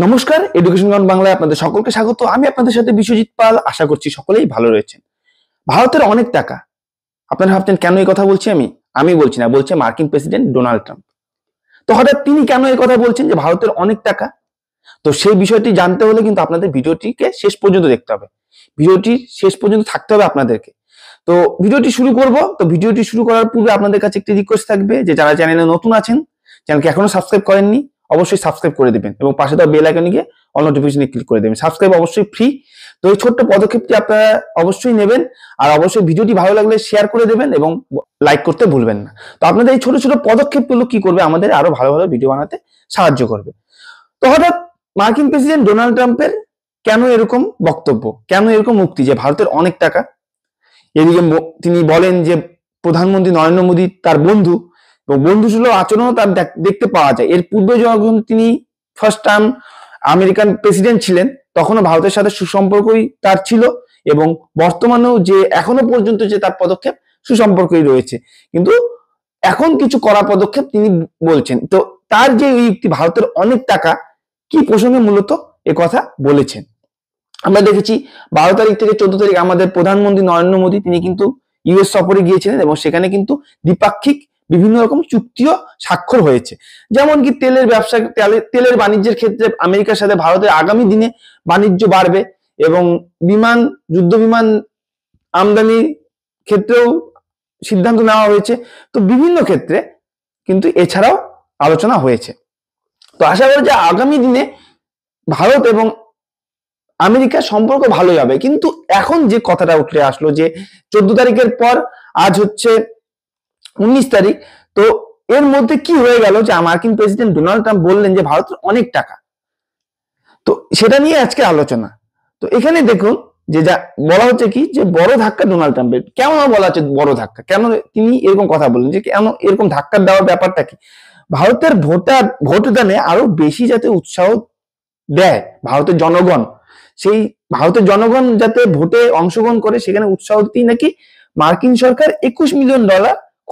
নমস্কার, education ground বাংলায় আপনাদের সকলকে স্বাগত। আমি আপনাদের সাথে বিশ্বজিৎ পাল। আশা করছি সকলেই ভালো রয়েছেন। ভারতের অনেক টাকা। আপনারা ভাবছেন কেন এই কথা বলছি আমি বলছি না, বলছে মার্কিন প্রেসিডেন্ট ডোনাল্ড ট্রাম্প। তো হঠাৎ তিনি কেন এই কথা বলছেন যে ভারতের অনেক টাকা? তো সেই বিষয়টি জানতে হলে কিন্তু আপনাদের ভিডিওটিকে শেষ পর্যন্ত দেখতে হবে। ভিডিওটি শেষ পর্যন্ত থাকতে হবে আপনাদেরকে। তো ভিডিওটি শুরু করব। তো ভিডিওটি শুরু করার পূর্বে আপনাদের কাছে একটি রিকোয়েস্ট থাকবে যে যারা চ্যানেলে নতুন আছেন, চ্যানেলকে এখনো সাবস্ক্রাইব করেননি, অবশ্যই সাবস্ক্রাইব করে দিবেন এবং পাশে দেওয়া বেল আইকনে গিয়ে অল নোটিফিকেশনে ক্লিক করে দেবেন। সাবস্ক্রাইব অবশ্যই ফ্রি। তো এই ছোট্ট পদক্ষেপটি আপনারা অবশ্যই নেবেন, আর অবশ্যই ভিডিওটি ভালো লাগলে শেয়ার করে দেবেন এবং লাইক করতে ভুলবেন না। তো আপনাদের এই ছোট ছোট পদক্ষেপগুলো কি করবে, আমাদের আরো ভালো ভালো ভিডিও বানাতে সাহায্য করবে। তো হঠাৎ মার্কিন প্রেসিডেন্ট ডোনাল্ড ট্রাম্পের কেন এরকম বক্তব্য, কেন এরকম মুক্তি যে ভারতের অনেক টাকা? এদিকে তিনি বলেন যে প্রধানমন্ত্রী নরেন্দ্র মোদী তার বন্ধু, এবং বন্ধুসুলভ আচরণও তার দেখতে পাওয়া যায়। এর পূর্বে যখন তিনি ফার্স্ট টার্ম আমেরিকান প্রেসিডেন্ট ছিলেন, তখনও ভারতের সাথে সুসম্পর্কই তার ছিল, এবং বর্তমানেও যে এখনো পর্যন্ত যে তার পদক্ষেপ সুসম্পর্কই রয়েছে। কিন্তু এখন কিছু কড়া পদক্ষেপ তিনি বলছেন। তো তার যে ভারতের অনেক টাকা কি প্রসঙ্গে মূলত এ কথা বলেছেন আমরা দেখেছি। 12 তারিখ থেকে 14 তারিখ আমাদের প্রধানমন্ত্রী নরেন্দ্র মোদী তিনি কিন্তু ইউএস সফরে গিয়েছিলেন, এবং সেখানে কিন্তু দ্বিপাক্ষিক বিভিন্ন রকম চুক্তিও স্বাক্ষর হয়েছে। যেমন কি তেলের ব্যবসা, তেলের বাণিজ্যের ক্ষেত্রে আমেরিকার সাথে ভারতের আগামী দিনে বাণিজ্য বাড়বে, এবং যুদ্ধ বিমান আমদানি ক্ষেত্রেও সিদ্ধান্ত নেওয়া হয়েছে। তো বিভিন্ন ক্ষেত্রে কিন্তু এছাড়াও আলোচনা হয়েছে। তো আশা করি যে আগামী দিনে ভারত এবং আমেরিকার সম্পর্ক ভালোই হবে। কিন্তু এখন যে কথাটা উঠে আসলো যে 14 তারিখের পর আজ হচ্ছে 19 তারিখ, তো এর মধ্যে কি হয়ে গেল যে মার্কিন প্রেসিডেন্ট ডোনাল্ড ট্রাম্প বললেন যে ভারতের অনেক টাকা। তো সেটা নিয়ে আজকে আলোচনা। তো এখানে দেখুন যে যা বলা হচ্ছে কি যে বড় ধাক্কা ডোনাল্ড ট্রাম্পের। কেন বলা হচ্ছে বড় ধাক্কা? কেন তিনি এরকম কথা বললেন, যে কেন এরকম ধাক্কা দেওয়ার ব্যাপারটা কি? ভারতের ভোটদানে আরো বেশি যাতে উৎসাহ দেয় ভারতের জনগণ, সেই ভারতের জনগণ যাতে ভোটে অংশগ্রহণ করে, সেখানে উৎসাহ দিতেই নাকি মার্কিন সরকার $21 মিলিয়ন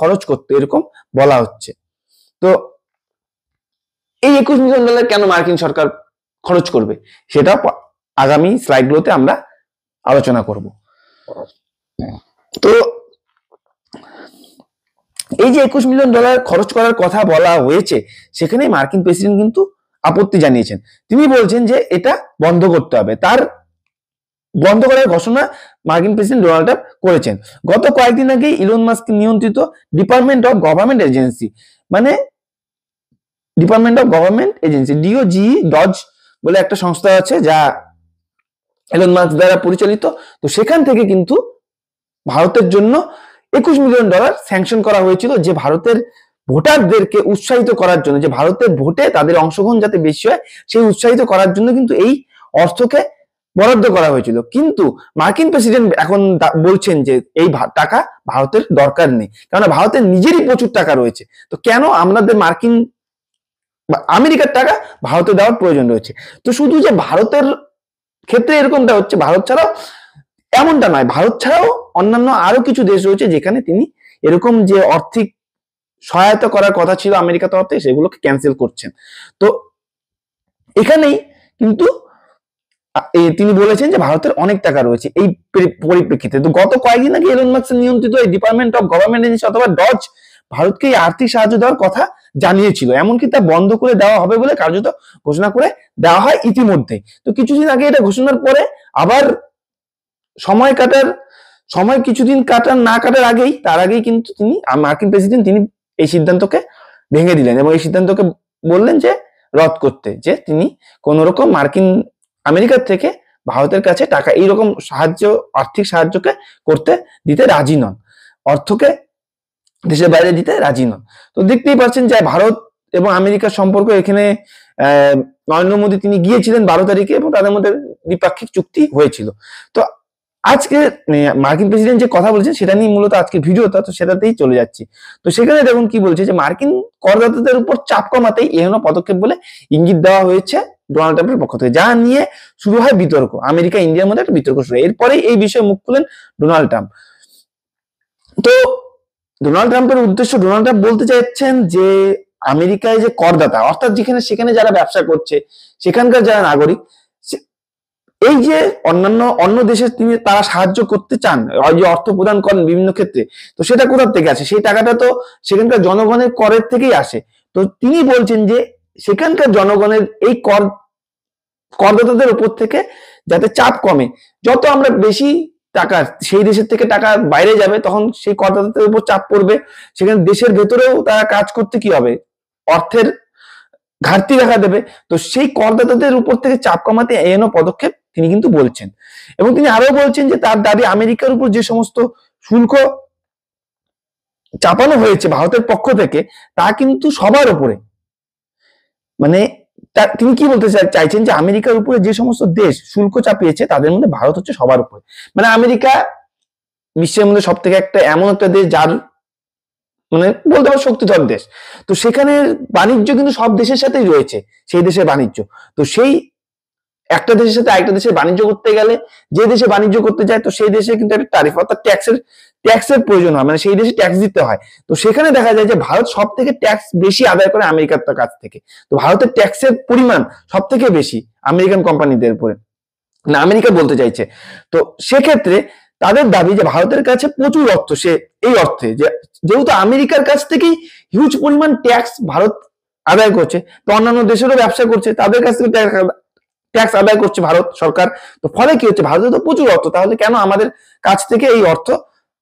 খরচ করতে, এরকম বলা হচ্ছে। তো এই $21 মিলিয়ন কেন মার্কিন সরকার খরচ করবে, সেটা আগামী স্লাইডগুলোতে আমরা আলোচনা করব। তো এই যে $21 মিলিয়ন খরচ করার কথা বলা হয়েছে, সেখানে মার্কিন প্রেসিডেন্ট কিন্তু আপত্তি জানিয়েছেন। তিনি বলছেন যে এটা বন্ধ করতে হবে। তার বন্ধ করার ঘোষণা মার্কিন প্রেসিডেন্ট ডোনাল্ড ট্রাম্প করেছেন। গত কয়েকদিন আগে ইলন মাস্ক নিয়ন্ত্রিত ডিপার্টমেন্ট অফ গভর্নমেন্ট এজেন্সি, মানে department of government agency DOGE বলে একটা সংস্থা আছে যা ইলন মাস্ক দ্বারা পরিচালিত। তো সেখান থেকে কিন্তু ভারতের জন্য $21 মিলিয়ন স্যাংশন করা হয়েছিল, যে ভারতের ভোটারদেরকে উৎসাহিত করার জন্য, যে ভারতের ভোটে তাদের অংশগ্রহণ যাতে বেশি হয়, সেই উৎসাহিত করার জন্য কিন্তু এই অর্থকে বরাদ্দ করা হয়েছিল। কিন্তু মার্কিন প্রেসিডেন্ট এখন বলছেন যে এই টাকা ভারতের দরকার নেই, কারণ ভারতের নিজেরই প্রচুর টাকা রয়েছে। তো কেন আমাদের আমেরিকার টাকা ভারতে দেওয়ার প্রয়োজন রয়েছে? তো শুধু যে ভারতের ক্ষেত্রে এরকমটা হচ্ছে, ভারত ছাড়াও এমনটা নয়, ভারত ছাড়াও অন্যান্য আরো কিছু দেশ রয়েছে যেখানে তিনি এরকম যে আর্থিক সহায়তা করার কথা ছিল আমেরিকা তরফ থেকে, সেগুলোকে ক্যান্সেল করছেন। তো এখানেই কিন্তু তিনি বলেছেন যে ভারতের অনেক টাকা রয়েছে এই পরিপ্রেক্ষিতে। তো গত কয়েকদিন আগে ইলন মাস্ক নিয়ন্ত্রিত এই ডিপার্টমেন্ট অফ গভর্নমেন্ট এজেন্সি অথবা ডজ ভারতকে এই আর্থিক সাহায্য দেওয়ার কথা জানিয়েছিল, এমনকি তা বন্ধ করে দেওয়া হবে বলে কার্যত ঘোষণা করে দেওয়া হয় ইতিমধ্যে। তো কিছুদিন আগে এটা ঘোষণার পরে আবার কিছুদিন না কাটার আগেই, তার আগেই কিন্তু তিনি মার্কিন প্রেসিডেন্ট তিনি এই সিদ্ধান্তকে ভেঙে দিলেন, এবং এই সিদ্ধান্তকে বললেন যে রদ করতে, যে তিনি কোন রকম আমেরিকার থেকে ভারতের কাছে টাকা এইরকম আর্থিক সাহায্যকে দিতে রাজি নন, অর্থকে দেশের বাইরে দিতে রাজি নন। তো দেখতেই পাচ্ছেন যে ভারত এবং আমেরিকার সম্পর্ক, এখানে নরেন্দ্র মোদী তিনি গিয়েছিলেন 12 তারিখে, এবং তাদের মধ্যে দ্বিপাক্ষিক চুক্তি হয়েছিল। তো আজকে মার্কিন প্রেসিডেন্ট যে কথা বলেছেন সেটা নিয়ে মূলত আজকের ভিডিওটা, তো সেটাতেই চলে যাচ্ছি। তো সেখানে দেখুন কি বলছে, যে মার্কিন করদাতাদের উপর চাপ কমাতেই এহেন পদক্ষেপ বলে ইঙ্গিত দেওয়া হয়েছে ডোনাল্ড ট্রাম্পের পক্ষ থেকে, যা নিয়ে শুরু হয় বিতর্ক। আমেরিকা ইন্ডিয়ার মধ্যে একটা বিতর্ক শুরু হয়। এরপরে এই বিষয়ে মুখ খুলেন ডোনাল্ড ট্রাম্প। তো ডোনাল্ড ট্রাম্পের উদ্দেশ্য, ডোনাল্ড ট্রাম্প বলতে চাইছেন যে আমেরিকায় যে করদাতা, অর্থাৎ যেখানে সেখানে যারা ব্যবসা করছে, সেখানকার যারা নাগরিক, এই যে অন্য দেশে তারা সাহায্য করতে চান, যে অর্থ প্রদান করেন বিভিন্ন ক্ষেত্রে, তো সেটা কোথা থেকে আসে? সেই টাকাটা তো সেখানকার জনগণের করের থেকেই আসে। তো তিনি বলছেন যে সেখানকার জনগণের এই করদাতাদের উপর থেকে যাতে চাপ কমে, যত আমরা বেশি টাকা সেই দেশের থেকে টাকা বাইরে যাবে, তখন সেই করদাতাদের উপর চাপ পড়বে, সেখানে দেশের ভেতরেও তারা কাজ করতে কি হবে, অর্থের ঘাটতি দেখা দেবে। তো সেই করদাতাদের উপর থেকে চাপ কমাতে এনো পদক্ষেপ তিনি কিন্তু বলছেন। এবং তিনি আরো বলছেন যে তার দাবি, আমেরিকার উপর যে সমস্ত শুল্ক চাপানো হয়েছে ভারতের পক্ষ থেকে, তা কিন্তু সবার উপরে, মানে তিনি কি বলতে চাইছেন যে আমেরিকার উপরে যে সমস্ত দেশ শুল্ক চাপিয়েছে তাদের মধ্যে ভারত হচ্ছে সবার উপরে। মানে আমেরিকা বিশ্বের মধ্যে সব থেকে এমন একটা দেশ যার মানে বলতে পারো শক্তিধর দেশ। তো সেখানে বাণিজ্য কিন্তু সব দেশের সাথেই রয়েছে, সেই দেশের বাণিজ্য। তো সেই একটা দেশের সাথে আরেকটা দেশের বাণিজ্য করতে গেলে, যে দেশে বাণিজ্য করতে যায়, তো সেই দেশে কিন্তু একটা ট্যারিফ অর্থাৎ ট্যাক্সের প্রয়োজন হয়, মানে সেই দেশে ট্যাক্স দিতে হয়। তো সেখানে দেখা যায় যে ভারত সব থেকে ট্যাক্স বেশি আদায় করে আমেরিকার কাছ থেকে। তো ভারতের ট্যাক্সের পরিমাণ সব থেকে বেশি আমেরিকান কোম্পানিদের উপরে, না আমেরিকা বলতে চাইছে। তো সেক্ষেত্রে তাদের দাবি যে ভারতের কাছে প্রচুর অর্থ, সে এই অর্থে যেহেতু আমেরিকার কাছ থেকেই হিউজ পরিমাণ ট্যাক্স ভারত আদায় করছে, তো অন্যান্য দেশেরও ব্যবসা করছে, তাদের কাছ থেকে ট্যাক্স আদায় করছে ভারত সরকার। তো ফলে কি হচ্ছে, ভারতের তো প্রচুর অর্থ, তাহলে কেন আমাদের কাছ থেকে এই অর্থ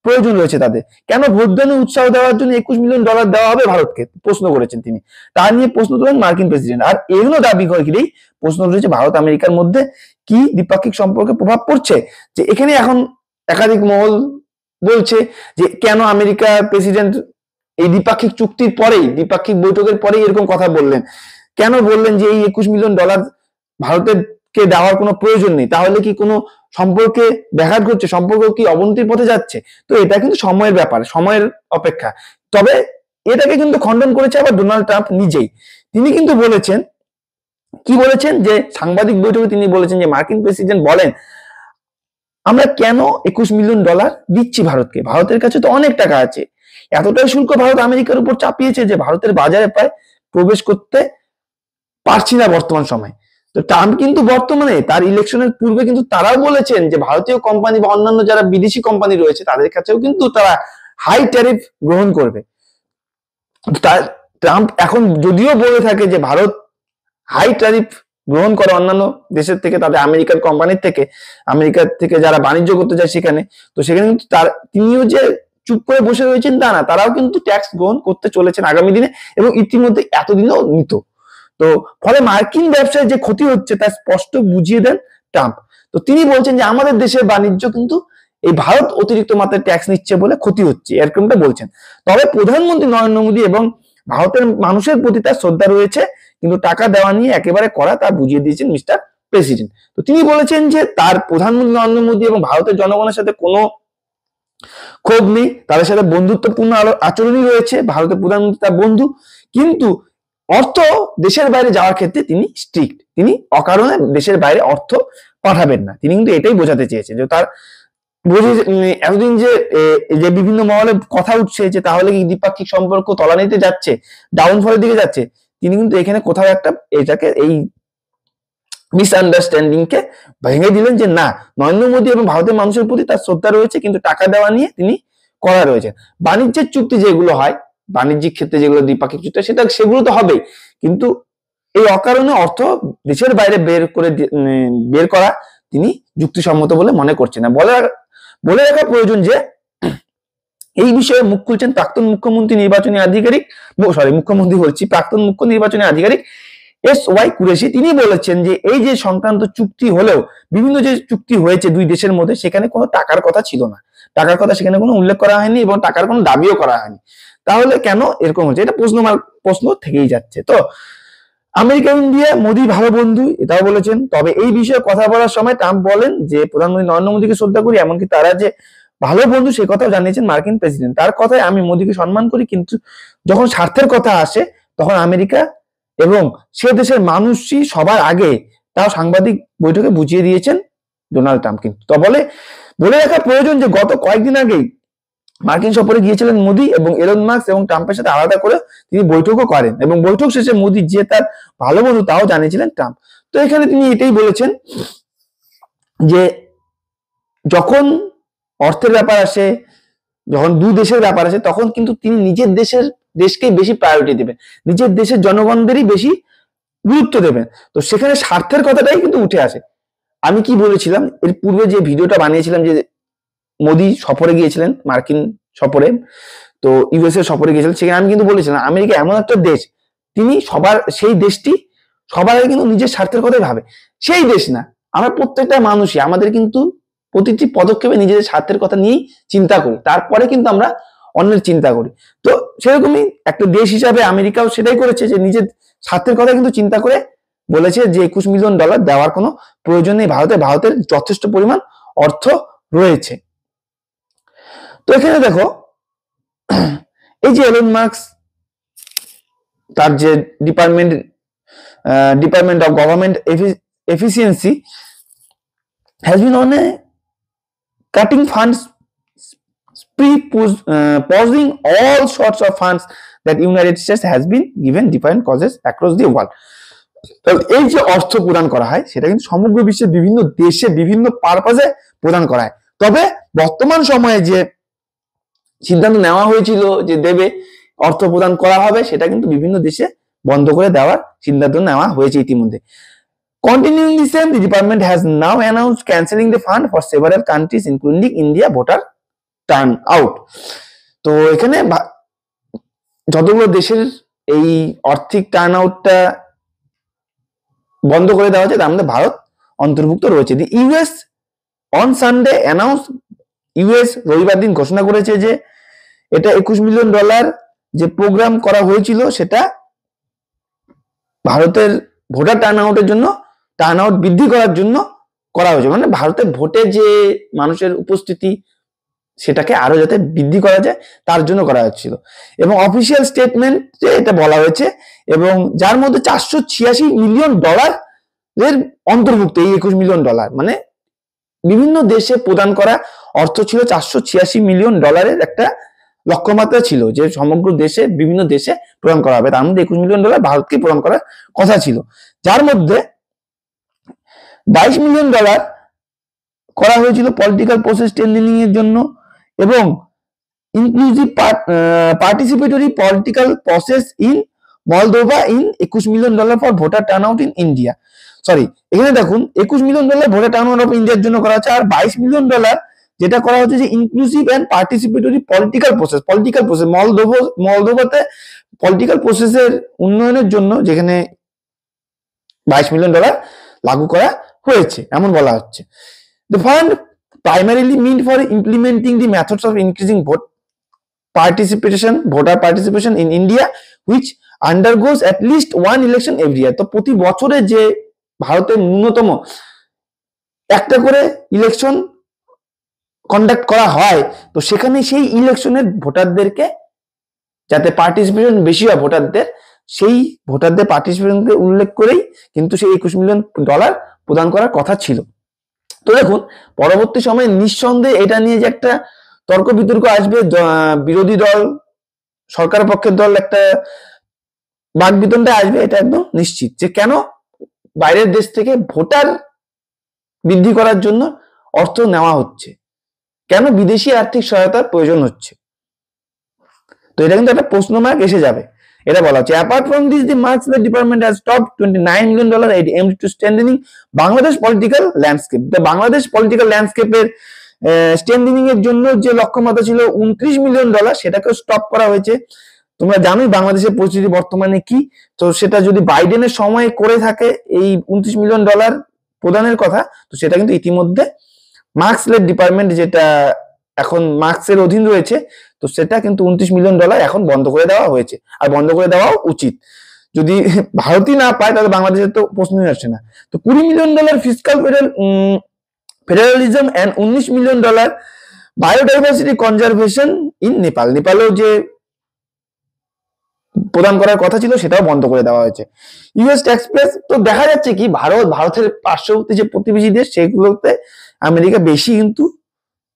প্রয়োজন রয়েছে তাদের, কেন ভোটদানে উৎসাহ দেওয়ার জন্য $21 মিলিয়ন দেওয়া হবে ভারতকে, প্রশ্ন করেছেন তিনি। তার নিয়ে প্রশ্ন তোলেন মার্কিন প্রেসিডেন্ট। আর এগুলো দাবি ঘিরেই প্রশ্ন রয়েছে ভারত আমেরিকার মধ্যে কি দ্বিপাক্ষিক সম্পর্কে প্রভাব পড়ছে, যে এখানে এখন একাধিক মহল বলছে যে কেন আমেরিকা প্রেসিডেন্ট এই দ্বিপাক্ষিক চুক্তির পরেই, দ্বিপাক্ষিক বৈঠকের পরেই এরকম কথা বললেন, কেন বললেন যে এই $21 মিলিয়ন ভারতেরকে দেওয়ার কোনো প্রয়োজন নেই, তাহলে কি কোনো সম্পর্কে ব্যাঘাত ঘটছে, সম্পর্ক কি অবনতির পথে যাচ্ছে? তো এটা কিন্তু সময়ের ব্যাপার, সময়ের অপেক্ষা। তবে এটাকে কিন্তু খণ্ডন করেছে আবার ডোনাল্ড ট্রাম্প নিজেই। তিনি কিন্তু বলেছেন, কি বলেছেন, যে সাংবাদিক বৈঠকে তিনি বলেছেন যে মার্কিন প্রেসিডেন্ট বলেন, আমরা কেন $21 মিলিয়ন দিচ্ছি ভারতকে, ভারতের কাছে তো অনেক টাকা আছে, এতটাই শুল্ক ভারত আমেরিকার উপর চাপিয়েছে যে ভারতের বাজারে প্রায় প্রবেশ করতে পারছি না বর্তমান সময়। তো ট্রাম্প কিন্তু বর্তমানে তার ইলেকশনের পূর্বে কিন্তু তারাও বলেছেন যে ভারতীয় কোম্পানি বা অন্যান্য যারা বিদেশি কোম্পানি রয়েছে তাদের কাছেও কিন্তু তারা হাই ট্যারিফ গ্রহণ করবে। ট্রাম্প এখন যদিও বলে থাকে যে ভারত হাই ট্যারিফ গ্রহণ করে অন্যান্য দেশের থেকে, তাদের আমেরিকার কোম্পানির থেকে, আমেরিকার থেকে যারা বাণিজ্য করতে যায় সেখানে, তো সেখানে কিন্তু তিনিও যে চুপ করে বসে রয়েছেন তা না, তারাও কিন্তু ট্যাক্স গ্রহণ করতে চলেছেন আগামী দিনে, এবং ইতিমধ্যে এতদিনও নিত। তো ফলে মার্কিন ব্যবসায় যে ক্ষতি হচ্ছে তা স্পষ্ট বুঝিয়ে দেন ট্রাম্প। তো তিনি বলছেন যে আমাদের দেশের বাণিজ্য কিন্তু এই ভারত অতিরিক্ত মাত্রায় ট্যাক্স নিচ্ছে বলে ক্ষতি হচ্ছে, এরকমটা বলছেন। তবে প্রধানমন্ত্রী নরেন্দ্র মোদী এবং ভারতের মানুষের প্রতি তার শ্রদ্ধা রয়েছে, কিন্তু টাকা দেওয়া নিয়ে একেবারে কড়া, তা বুঝিয়ে দিয়েছেন মিস্টার প্রেসিডেন্ট। তো তিনি বলেছেন যে তার প্রধানমন্ত্রী নরেন্দ্র মোদী এবং ভারতের জনগণের সাথে কোনো ক্ষোভ নেই, তাদের সাথে বন্ধুত্বপূর্ণ আচরণই রয়েছে, ভারতের প্রধানমন্ত্রী তার বন্ধু, কিন্তু অর্থ দেশের বাইরে যাওয়ার ক্ষেত্রে তিনি স্ট্রিক্ট, তিনি অকারণে দেশের বাইরে অর্থ পাঠাবেন না। তিনি কিন্তু এটাই বোঝাতে চেয়েছেন যে তার এতদিন যে বিভিন্ন মহলে কথা উঠছে যে তাহলে কি দ্বিপাক্ষিক সম্পর্ক তলানিতে যাচ্ছে, ডাউনফলের দিকে যাচ্ছে, তিনি কিন্তু এখানে কোথাও একটা এটাকে এই মিসআন্ডারস্ট্যান্ডিং কে ভেঙে দিলেন যে না, নরেন্দ্র মোদী এবং ভারতের মানুষের প্রতি তার শ্রদ্ধা রয়েছে, কিন্তু টাকা দেওয়া নিয়ে তিনি কড়া রয়েছেন। বাণিজ্যের চুক্তি যেগুলো হয়, বাণিজ্যিক ক্ষেত্রে যেগুলো দ্বিপাক্ষিক চুক্তি, সেগুলো তো হবেই, কিন্তু এই অকারণে অর্থ দেশের বাইরে বের করা তিনি যুক্তিসম্মত বলে মনে করছেন না। বলে রাখা প্রয়োজন যে এই বিষয়ে মুখ খুলছেন প্রাক্তন মুখ্যমন্ত্রী নির্বাচনী আধিকারিক, প্রাক্তন মুখ্য নির্বাচনী আধিকারিক SY কুরেশি। তিনি বলেছেন যে এই যে সংক্রান্ত চুক্তি হলেও, বিভিন্ন যে চুক্তি হয়েছে দুই দেশের মধ্যে, সেখানে কোনো টাকার কথা ছিল না, টাকার কথা সেখানে কোনো উল্লেখ করা হয়নি এবং টাকার কোনো দাবিও করা হয়নি। তাহলে কেন এরকম হচ্ছে, এটা প্রশ্ন থেকেই যাচ্ছে। তো আমেরিকা ইন্ডিয়া মোদী ভালো বন্ধু, এটাও বলেছেন। তবে এই বিষয়ে কথা বলার সময় ট্রাম্প বলেন যে প্রধানমন্ত্রী নরেন্দ্র মোদীকে শ্রদ্ধা করি, এমনকি তারা যে ভালো বন্ধু সে কথাও জানিয়েছেন মার্কিন প্রেসিডেন্ট। তার কথায় আমি মোদীকে সম্মান করি, কিন্তু যখন স্বার্থের কথা আসে তখন আমেরিকা এবং সে দেশের মানুষই সবার আগে, তাও সাংবাদিক বৈঠকে বুঝিয়ে দিয়েছেন ডোনাল্ড ট্রাম্প। কিন্তু তো বলে রাখা প্রয়োজন যে গত কয়েকদিন আগেই মার্কিন সফরে গিয়েছিলেন মোদি এবং এলন মাস্ক এবং ট্রাম্পের সাথে আলাদা করে তিনি বৈঠকও করেন এবং বৈঠক শেষে মোদি যে তার ভালো বন্ধু তাও জানিয়েছিলেন ট্রাম্প। তো এখানে তিনি এটাই বলেছেন যে যখন অর্থের ব্যাপার আসে, যখন দুই দেশের ব্যাপার আসে, তখন কিন্তু তিনি নিজের দেশকেই বেশি প্রায়োরিটি দেবেন, নিজের দেশের জনগণদেরই বেশি গুরুত্ব দেবেন। তো সেখানে স্বার্থের কথাটাই কিন্তু উঠে আসে। আমি কি বলেছিলাম এর পূর্বে যে ভিডিওটা বানিয়েছিলাম, যে মোদি সফরে গিয়েছিলেন, মার্কিন সফরে, তো ইউএসএ সফরে গিয়েছিলেন, সেখানে আমি কিন্তু বলেছিলাম আমেরিকা এমন একটা দেশ, তিনি সেই দেশটি সবার আগে কিন্তু নিজের স্বার্থের কথাই ভাবে। সেই দেশ না, আমরা প্রত্যেকটা মানুষই আমাদের কিন্তু প্রতিটি পদক্ষেপে নিজেদের স্বার্থের কথা নিয়েই চিন্তা করি, তারপরে কিন্তু আমরা অন্যের চিন্তা করি। তো সেরকমই একটা দেশ হিসাবে আমেরিকাও সেটাই করেছে, যে নিজের স্বার্থের কথা কিন্তু চিন্তা করে বলেছে যে $21 মিলিয়ন দেওয়ার কোনো প্রয়োজন নেই ভারতের যথেষ্ট পরিমাণ অর্থ রয়েছে। তো এখানে দেখো এই যে এলন মাস্ক, তার যে department of government efficiency has been on a cutting funds spree, pausing all sorts of funds that United States has been given different causes across the world. এই যে অর্থ প্রদান করা হয় সেটা কিন্তু সমগ্র বিশ্বের বিভিন্ন দেশে বিভিন্ন পারপাজে প্রদান করা হয়। তবে বর্তমান সময়ে যে সিদ্ধান্ত নেওয়া হয়েছিল যে দেবে, অর্থ প্রদান করা হবে, সেটা কিন্তু বিভিন্ন দেশে বন্ধ করে দেওয়ার সিদ্ধান্ত নেওয়া হয়েছে ইতিমধ্যে। Continuing the same, the department has now announced cancelling the fund for several countries including India voter turnout. তো এখানে যতগুলো দেশের এই আর্থিক টার্নআউটটা বন্ধ করে দেওয়া হয়েছে তার মধ্যে ভারত অন্তর্ভুক্ত রয়েছে। The US on Sunday announce, US রবিবার দিন ঘোষণা করেছে যে এটা $21 মিলিয়ন যে প্রোগ্রাম করা হয়েছিল সেটা ভারতের ভোটার টার্নআউট বৃদ্ধি করার জন্য করা হয়েছে। মানে ভারতের ভোটে যে মানুষের উপস্থিতি সেটাকে আরো যাতে বৃদ্ধি করা যায় তার জন্য করা হচ্ছিল। এবং অফিসিয়াল স্টেটমেন্টে এটা বলা হয়েছে, এবং যার মধ্যে $486 মিলিয়ন এর অন্তর্ভুক্ত এই $21 মিলিয়ন। মানে বিভিন্ন দেশে প্রদান করা অর্থ ছিল $486 মিলিয়ন একটা লক্ষ্যমাত্রা ছিল, যে সমগ্র দেশে বিভিন্ন দেশে প্রদান করা হবে। তার মধ্যে $21 মিলিয়ন ভারতকে প্রদান করার কথা ছিল, যার মধ্যে $22 মিলিয়ন করা হয়েছিল পলিটিক্যাল প্রসেস স্ট্রেংথেনিং এর জন্য, এবং inclusive participatory political process in Moldova in $21 million for voter turnout in India. Sorry, এখানে দেখুন $21 মিলিয়ন ভোটার টার্নআউট অফ ইন্ডিয়ার জন্য করা হচ্ছে, আর $22 মিলিয়ন যেটা করা হচ্ছে যে inclusive and participatory political process মলদোভাতে পলিটিক্যাল প্রসেসের উন্নয়নের জন্য, যেখানে $22 মিলিয়ন লাগু করা হয়েছে এমন বলা হচ্ছে। The fund primarily meant for implementing the methods of increasing voter participation in India, which undergoes at least one election every year. তো প্রতি বছরে যে ভারতের ন্যূনতম একটা করে ইলেকশন কন্ডাক্ট করা হয়, তো সেখানে সেই ইলেকশনের ভোটারদেরকে যাতে পার্টিসিপেশন বেশি হয় ভোটারদের, সেই ভোটারদের পার্টিসিপেশনকে উল্লেখ করেই কিন্তু সেই $21 মিলিয়ন প্রদান করার কথা ছিল। তো দেখুন পরবর্তী সময়ে নিঃসন্দেহে এটা নিয়ে যে একটা তর্ক বিতর্ক আসবে, বিরোধী দল সরকার পক্ষের দল একটা বাকবিতণ্ডা আসবে, এটা একদম নিশ্চিত, যে কেন বাইরের দেশ থেকে ভোটার বৃদ্ধি করার জন্য অর্থ নেওয়া হচ্ছে, কেন বিদেশি আর্থিক সহায়তার প্রয়োজন হচ্ছে। তো এটা কিন্তু একটা প্রশ্নমার্ক এসে যাবে। এটা বলা হচ্ছে apart from this, the Marks the department has stopped $29 million aid aimed to strengthening Bangladesh political landscape. The Bangladesh political landscape এর স্ট্রেংথেনিং এর জন্য যে লক্ষ্যমাত্রা ছিল $29 মিলিয়ন, সেটাকে স্টপ করা হয়েছে। তোমরা জানোই বাংলাদেশের পরিস্থিতি বর্তমানে কি, তো সেটা যদি বাইডেনের সময় করে থাকে এই $29 মিলিয়ন প্রদানের কথা, তো সেটা কিন্তু ইতিমধ্যে মার্কস লেড ডিপার্টমেন্ট, যেটা এখন মার্কসের অধীন রয়েছে, তো সেটা কিন্তু $29 মিলিয়ন এখন বন্ধ করে দেওয়া হয়েছে, আর বন্ধ করে দেওয়াও উচিত। যদি ভারতই না পায় তাহলে বাংলাদেশের তো প্রশ্নই আসছে না। তো $20 million fiscal federalism and $19 million biodiversity conservation in Nepal. নেপালেও যে প্রদান করার কথা ছিল সেটাও বন্ধ করে দেওয়া হয়েছে। ইউএস ট্যাক্স প্লেস, তো দেখা যাচ্ছে কি ভারতের পার্শ্ববর্তী যে প্রতিবেশী দেশ সেগুলোতে আমেরিকা বেশি কিন্তু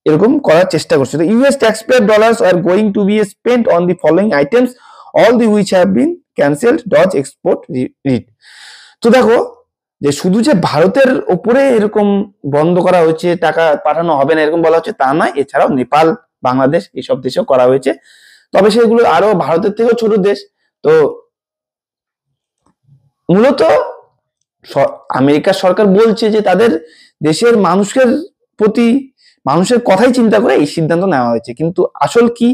এরকম করার চেষ্টা করছে। তো US taxpayer dollars are going to be spent on the following items all the which have been cancelled DOGE এক্সপোর্ট রিট। তো দেখো যে শুধু যে ভারতের ওপরে এরকম বন্ধ করা হয়েছে, টাকা পাঠানো হবে না এরকম বলা হচ্ছে তা নয়, এছাড়াও নেপাল, বাংলাদেশ এইসব দেশেও করা হয়েছে। তবে সেগুলো আরো ভারতের থেকেও ছোট দেশ। তো মূলত আমেরিকার সরকার বলছে যে তাদের দেশের মানুষের প্রতি, মানুষের কথাই চিন্তা করে এই সিদ্ধান্ত নেওয়া হয়েছে, কিন্তু আসল কি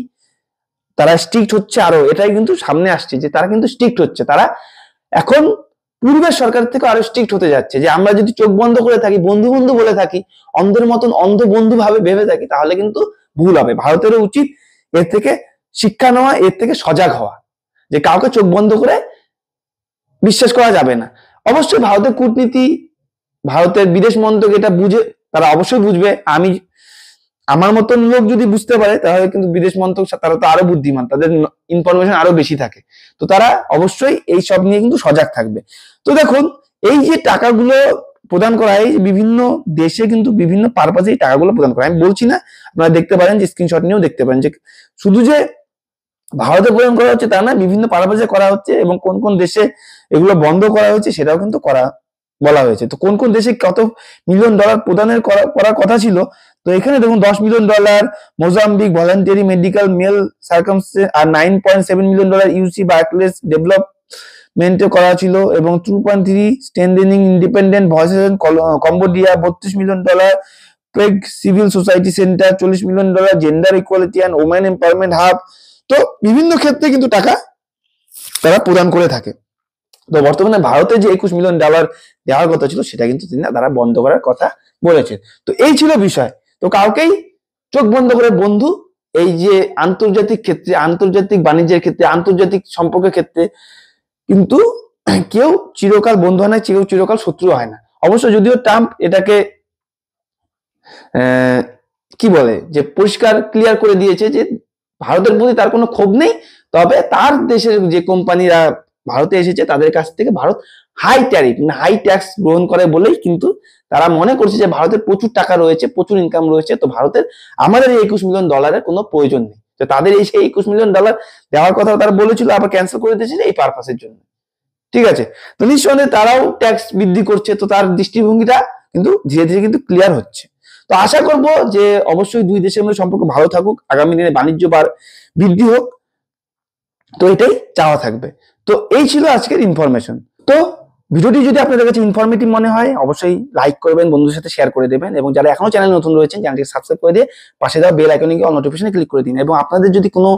তারা স্ট্রিক্ট হচ্ছে আরো, এটাই কিন্তু সামনে আসছে যে তারা কিন্তু স্ট্রিক্ট হচ্ছে। তারা এখন পূর্বের সরকার থেকে আরো স্ট্রিক্ট হতে যাচ্ছে, যে আমরা যদি চোখ বন্ধ করে থাকি, বন্ধু বন্ধু বলে থাকি, অন্ধের মতন অন্ধ বন্ধু ভাবে ভেবে থাকি, তাহলে কিন্তু ভুল হবে। ভারতেরও উচিত এর থেকে শিক্ষা নেওয়া, এর থেকে সজাগ হওয়া, যে কাউকে চোখ বন্ধ করে বিশ্বাস করা যাবে না। অবশ্যই ভারতের কূটনীতি, ভারতের বিদেশ মন্ত্রক এটা বুঝে, তারা অবশ্যই বুঝবে। আমার মতন লোক যদি বুঝতে পারে তাহলে কিন্তু বিদেশ মন্ত্রক তারা তো আরো বুদ্ধিমান, তাদের ইনফরমেশন আরো বেশি থাকে, তো তারা অবশ্যই এই সব নিয়ে কিন্তু সজাগ থাকবে। তো দেখুন এই যে টাকাগুলো প্রদান করা হয় বিভিন্ন দেশে, কিন্তু বিভিন্ন পারপাজে এই টাকাগুলো প্রদান করা হয়। আমি বলছি না, আপনারা দেখতে পারেন যে স্ক্রিনশট নিয়েও দেখতে পারেন যে শুধু যে ভারতে প্রদান করা হচ্ছে তা না, বিভিন্ন পারপাজে করা হচ্ছে, এবং কোন কোন দেশে এগুলো বন্ধ করা হয়েছে সেটাও কিন্তু বলা হয়েছে। তো কোন কোন দেশে কত মিলিয়ন ডলার প্রদানের করার কথা ছিল, তো এখানে দেখুন $10 million Mozambique voluntary medical male circumstances, আর $9.7 মিলিয়ন ইউসি বার্কলেস ডেভেলপমেন্টে করা ছিল, এবং 2.3 strengthening independent voices in Cambodia, $32 million Prague civil society centre, $40 million gender equality and women empowerment hub. তো বিভিন্ন ক্ষেত্রে কিন্তু টাকা তারা প্রদান করে থাকে। তো বর্তমানে ভারতে যে $21 মিলিয়ন দেওয়ার কথা ছিল সেটা কিন্তু তারা বন্ধ করার কথা বলেছে। তো এই ছিল বিষয়। তো কাউকেই চোখ বন্ধ করে বন্ধু, এই যে আন্তর্জাতিক ক্ষেত্রে, আন্তর্জাতিক বাণিজ্যের ক্ষেত্রে, আন্তর্জাতিক সম্পর্কের ক্ষেত্রে কিন্তু কেউ চিরকাল বন্ধু হয় না, কেউ চিরকাল শত্রু হয় না। অবশ্য যদিও ট্রাম্প এটাকে কি বলে যে পরিষ্কার ক্লিয়ার করে দিয়েছে যে ভারতের প্রতি তার কোনো ক্ষোভ নেই, তবে তার দেশের যে কোম্পানিরা ভারতে এসেছে তাদের কাছ থেকে ভারত হাই ট্যারিফ মানে হাই ট্যাক্স গ্রহণ করে বলেই কিন্তু তারা মনে করছে যে ভারতের প্রচুর টাকা রয়েছে, প্রচুর ইনকাম রয়েছে, তো ভারতের আমাদের এই $21 মিলিয়ন কোনো প্রয়োজন নেই। তো তাদের এই সেই $21 মিলিয়ন দেওয়ার কথা তারা বলেছিল, আবার ক্যান্সেল করে দিয়েছিল এই পারপাসের জন্য। ঠিক আছে, তো নিঃসন্দেহে তারাও ট্যাক্স বৃদ্ধি করছে, তো তার দৃষ্টিভঙ্গিটা কিন্তু ধীরে ধীরে কিন্তু ক্লিয়ার হচ্ছে। তো আশা করব যে অবশ্যই দুই দেশের মধ্যে সম্পর্ক ভালো থাকুক, আগামী দিনে বাণিজ্য বৃদ্ধি হোক, তো এটাই চাওয়া থাকবে। তো এই ছিল আজকের ইনফরমেশন। তো ভিডিওটি যদি আপনাদের কাছে ইনফরমেটিভ মনে হয় অবশ্যই লাইক করবেন, বন্ধুদের সাথে শেয়ার করে দেবেন, এবং যারা এখনো চ্যানেল নতুন রয়েছেন চ্যানেলটিকে সাবস্ক্রাইব করে দিয়ে পাশে দেওয়া বেল আইকনে গিয়ে অল নোটিফিকেশনে ক্লিক করে দিন। এবং আপনাদের যদি কোনো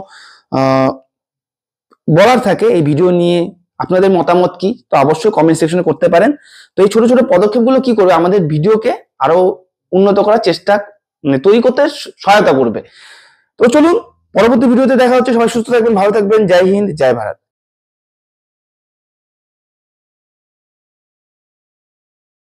বলার থাকে এই ভিডিও নিয়ে, আপনাদের মতামত কি, তো অবশ্যই কমেন্ট সেকশনে করতে পারেন। তো এই ছোট ছোট পদক্ষেপগুলো কি করবে, আমাদের ভিডিওকে আরো উন্নত করার চেষ্টা তৈরি করতে সহায়তা করবে। তো চলুন পরবর্তী ভিডিওতে দেখা হচ্ছে। সবাই সুস্থ থাকবেন, ভালো থাকবেন। জয় হিন্দ, জয় ভারত।